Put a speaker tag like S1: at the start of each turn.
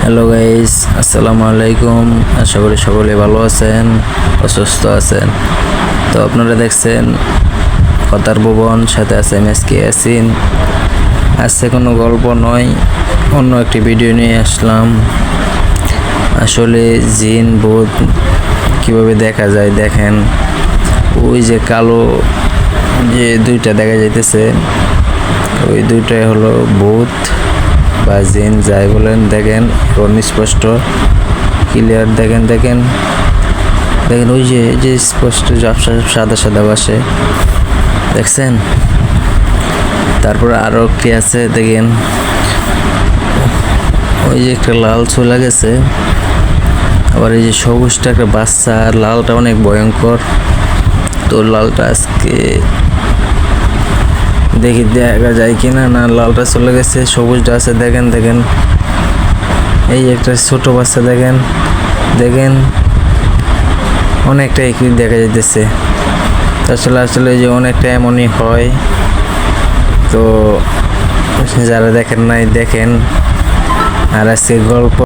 S1: Hello guys, আসসালামু আলাইকুম। আশা করি সকলে ভালো আছেন ও সুস্থ আছেন। তো আপনারা দেখছেন কথার ভুবন, সাথে আছে MSK ইয়াসিন। আজকে কোনো গল্প নয়, অন্য একটি ভিডিও নিয়ে আসলাম। আসলে জিন ভূত কীভাবে দেখা যায় দেখেন। ওই যে কালো যে দুইটা দেখা যাইতেছে, ওই দুইটাই হলো ভূত বা জিন যাই বলেন। দেখেন এখন স্পষ্ট ক্লিয়ার, দেখেন দেখেন দেখেন ওই যে যে স্পষ্ট ঝাপসা সাদা সাদা বাসে দেখছেন। তারপর আরো কি আছে দেখেন, ওই যে একটা লাল চলে গেছে, আবার এই যে সবুজটা একটা বাচ্চা, আর লালটা অনেক ভয়ঙ্কর। তো লালটা আজকে দেখি দেখা যায় কিনা। না, লালটা চলে গেছে, সবুজটা আছে। দেখেন দেখেন এই একটা ছোট বাচ্চা, দেখেন দেখেন অনেকটা একই দেখা যাইতেছে। আসলে আসলে যে অনেকটা এমনই হয়। তো যারা দেখেন নাই দেখেন। আর আজকে গল্প